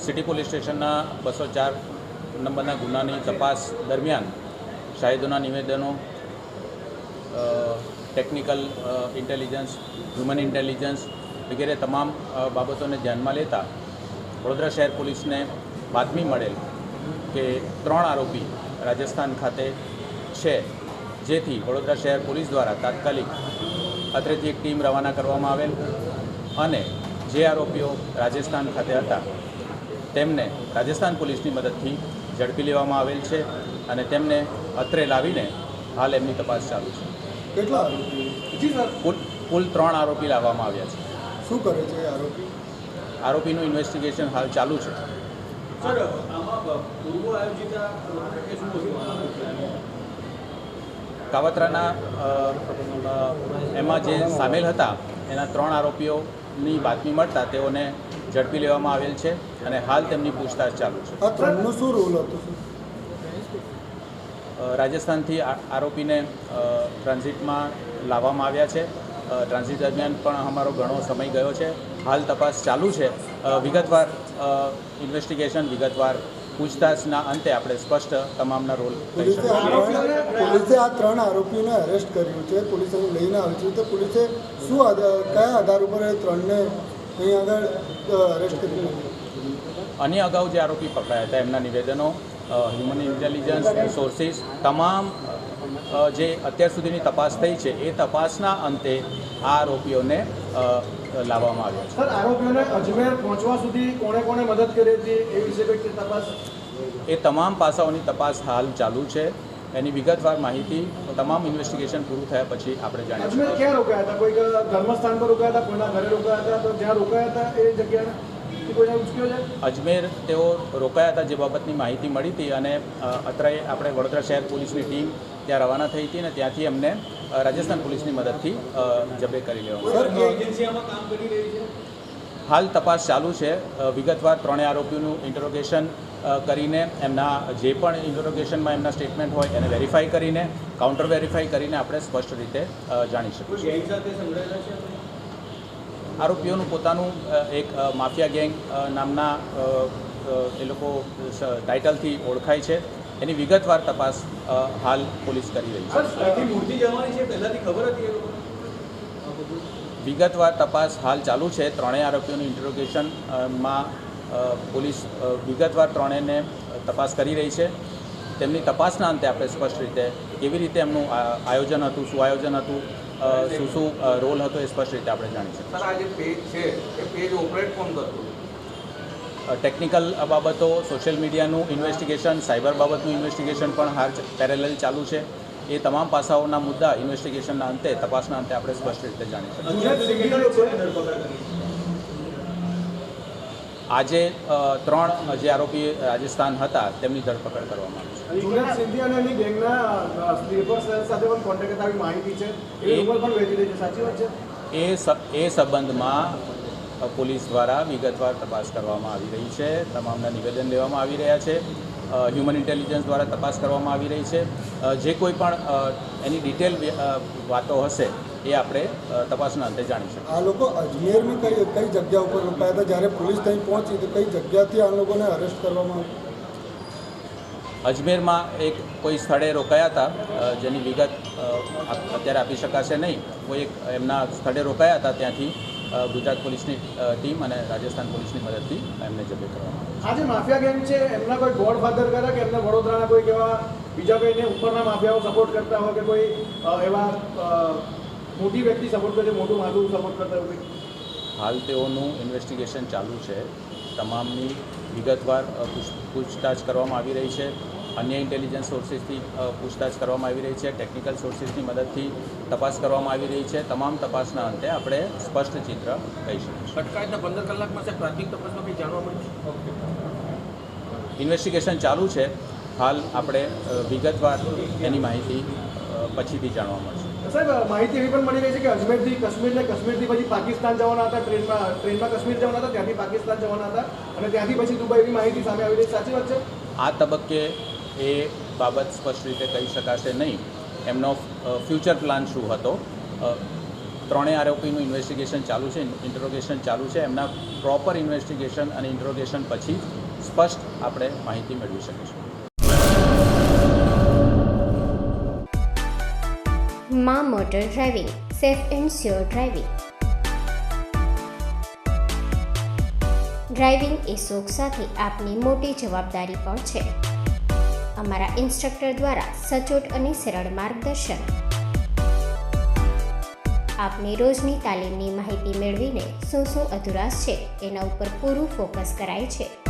City police સ્ટેશનના 204 નંબરના ગુનાની તપાસ દરમિયાન શાહિદોના નિવેદનો, ટેકનિકલ ઇન્ટેલિજન્સ, હ્યુમન ઇન્ટેલિજન્સ વગેરે તમામ બાબતોને ધ્યાનમાં લેતા વડોદરા શહેર પોલીસને બાતમી મળેલ કે 3 આરોપી રાજસ્થાન ખાતે છે, જેથી વડોદરા શહેર પોલીસ દ્વારા તાત્કાલિક અત્રેથી એક ટીમ રવાના કરવામાં આવેલ અને જે આરોપીઓ રાજસ્થાન ખાતે હતા તેમને રાજસ્થાન પોલીસની મદદથી ઝડપી લેવામાં આવેલ છે અને તેમને અત્રે લાવીને હાલ એમની તપાસ ચાલુ છે. કેટલા આરોપી? કુલ 3 આરોપી લાવવામાં આવ્યા છે. શું કરે છે આરોપી? આરોપીનું ઇન્વેસ્ટિગેશન હાલ ચાલુ છે. કાવતરાના એમાં જે સામેલ હતા એના 3 આરોપીઓની બાતમી મળતા તેઓને ઝડપી લેવામાં આવેલ છે અને હાલ તેમની પૂછતાછ ચાલુ છે. આ 3નો શું રોલ હતો? રાજસ્થાનથી આરોપીને ટ્રાન્ઝિટમાં લાવવામાં આવ્યા છે. ટ્રાન્ઝિટ દરમિયાન પણ અમારો ઘણો સમય ગયો છે. હાલ તપાસ ચાલુ છે. વિગતવાર ઇન્વેસ્ટિગેશન, વિગતવાર પૂછતાછના અંતે આપણે સ્પષ્ટ તમામના રોલ કહી શકીએ. પોલીસે આ 3 આરોપીઓને અરેસ્ટ કર્યું છે, પોલીસે લઈને આવી છે, તો પોલીસે શું કયા આધાર ઉપર એ 3ને અહીં આગળ અરેસ્ટ કર્યું? અન્ય અગાઉ જે આરોપી પકડાયા હતા એમના નિવેદનો, હ્યુમન ઇન્ટેલિજન્સ, સોર્સિસ, તમામ જે અત્યાર સુધીની તપાસ થઈ છે એ તપાસના અંતે આ આરોપીઓને લાવવામાં આવ્યા છે. સર, આરોપીઓને અજમેર પહોંચવા સુધી કોણે મદદ કરી હતી એ વિશે કોઈ તપાસ? એ તમામ પાસાઓની તપાસ હાલ ચાલુ છે. એની વિગતવાર માહિતી તમામ ઇન્વેસ્ટિગેશન પૂરું થયા પછી આપણે જાણીશું. અજમેર ક્યાં રોકાયા હતા? કોઈ ધર્મસ્થાન પર રોકાયા હતા, કોઈના ઘરે રોકાયા હતા? તો જ્યાં રોકાયા હતા એ જગ્યાને કોઈને ઉચક્યો છે? અજમેર તેઓ રોકાયા હતા જે બાબતની માહિતી મળી હતી અને અત્રે આપણે વડોદરા શહેર પોલીસની ટીમ ત્યાં રવાના થઈ હતી અને ત્યાંથી અમને રાજસ્થાન પોલીસની મદદથી જબે કરી લેવામાં. હાલ તપાસ ચાલુ છે. વિગતવાર 3 આરોપીઓનું ઇન્ટરોગેશન કરીને એમના જે પણ ઇન્ટરોગેશનમાં એમના સ્ટેટમેન્ટ હોય એને વેરીફાઈ કરીને, કાઉન્ટર વેરીફાઈ કરીને આપણે સ્પષ્ટ રીતે જાણી શકીશું. આરોપીઓનું પોતાનું એક માફિયા ગેંગ નામના એ લોકો ટાઇટલથી ઓળખાય છે. એની વિગતવાર તપાસ હાલ પોલીસ કરી રહી છે. વિગતવાર તપાસ હાલ ચાલુ છે. 3 આરોપીઓનું ઇન્ટરોગેશનમાં પોલીસ વિગતવાર 3ને તપાસ કરી રહી છે. તેમની તપાસના અંતે આપણે સ્પષ્ટ રીતે કેવી રીતે એમનું આયોજન હતું, શું આયોજન હતું, શું રોલ હતો એ સ્પષ્ટ રીતે આપણે જાણી શકીએ. સર, આ જે પેજ છે એ પેજ ઓપરેટ કોણ કરતું? ટેકનિકલ બાબતો, સોશિયલ મીડિયાનું ઇન્વેસ્ટિગેશન, સાયબર બાબતનું ઇન્વેસ્ટિગેશન પણ હાલ પેરેલલ ચાલુ છે. એ તમામ પાસાઓના મુદ્દા ઇન્વેસ્ટિગેશનના અંતે, તપાસના અંતે આપણે સ્પષ્ટ રીતે જાણી શકીએ. આજે 3 જે આરોપી રાજસ્થાન હતા તેમની ધરપકડ કરવામાં આવી છે. જુનેદ સિંધી અને એની ગેંગના સ્લીપર સેલ સાથે પણ કોન્ટેક્ટ આવી માહિતી છે, એ ઉપર પણ વહેતી રહી છે. સાચી વાત છે? એ સંબંધમાં પોલીસ દ્વારા વિગતવાર તપાસ કરવામાં આવી રહી છે. તમામના નિવેદન લેવામાં આવી રહ્યા છે. હ્યુમન ઇન્ટેલિજન્સ દ્વારા તપાસ કરવામાં આવી રહી છે. જે કોઈ પણ એની ડિટેલ વાતો હશે એ આપણે તપાસના અંતે જાણી શકીએ. આ લોકો અજમેરની કઈ જગ્યા ઉપર રોકાયા હતા? જ્યારે પોલીસ ત્યાં પહોંચી તો કઈ જગ્યાથી આ લોકોને અરેસ્ટ કરવામાં આવ્યા? અજમેરમાં એક કોઈ સ્થળે રોકાયા હતા જેની વિગત અત્યારે આપી શકાશે નહીં. કોઈ એક એમના સ્થળે રોકાયા હતા, ત્યાંથી ગુજરાત પોલીસની ટીમ અને રાજસ્થાન પોલીસની મદદથી એમને જબે કરવામાં આવ્યા. આ જે માફિયા ગેંગ છે એમના કોઈ ગોડફાધર કર્યા કે એમને વડોદરાના કોઈ એવા બીજા કોઈને ઉપરના માફિયાઓ સપોર્ટ કરતા હોય કે કોઈ એવા મોટી વ્યક્તિ સપોર્ટ કરે, મોટું માથું સપોર્ટ કરતા હોય? હાલ તેઓનું ઇન્વેસ્ટિગેશન ચાલુ છે. તમામની વિગતવાર પૂછતાછ કરવામાં આવી રહી છે. અન્ય ઇન્ટેલિજન્સ સોર્સિસથી પૂછતાછ કરવામાં આવી રહી છે. ટેકનિકલ સોર્સિસની મદદથી તપાસ કરવામાં આવી રહી છે. તમામ તપાસના અંતે આપણે સ્પષ્ટ ચિત્ર કહી શકીશું. અટકાયતના 15 કલાકમાં સાહેબ પ્રાથમિક તપાસમાં કંઈ જાણવા મળ્યું? ઇન્વેસ્ટિગેશન ચાલુ છે. હાલ આપણે વિગતવાર એની માહિતી પછીથી જાણવા મળશે. સાહેબ, માહિતી એવી પણ મળી રહી છે કે અજમેરથી કાશ્મીર ને કાશ્મીરથી પછી પાકિસ્તાન જવાના હતા, ટ્રેનમાં કાશ્મીર જવાના હતા, ત્યાંથી પાકિસ્તાન જવાના હતા અને ત્યાંથી પછી દુબઈ. એવી માહિતી સામે આવી રહી છે. સાચી વાત છે? આ તબક્કે એ બાબત સ્પષ્ટ રીતે કહી શકાશે નહીં. એમનો ફ્યુચર પ્લાન શું હતો. ત્રણેય આરોપીનું ઇન્વેસ્ટિગેશન ચાલુ છે, ઇન્ટ્રોગેશન ચાલુ છે. એમના પ્રોપર ઇન્વેસ્ટિગેશન અને ઇન્ટ્રોગેશન પછી સ્પષ્ટ આપણે માહિતી મેળવી શકીશું. માં motor driving, safe and sure driving. Driving એ શોખ સાથે આપની મોટી જવાબદારી પણ છે. અમારા ઇન્સ્ટ્રક્ટર દ્વારા સચોટ અને સરળ માર્ગદર્શન. આપની રોજની તાલીમની માહિતી મેળવીને શું અધુરાશ છે એના ઉપર પૂરું ફોકસ કરાય છે.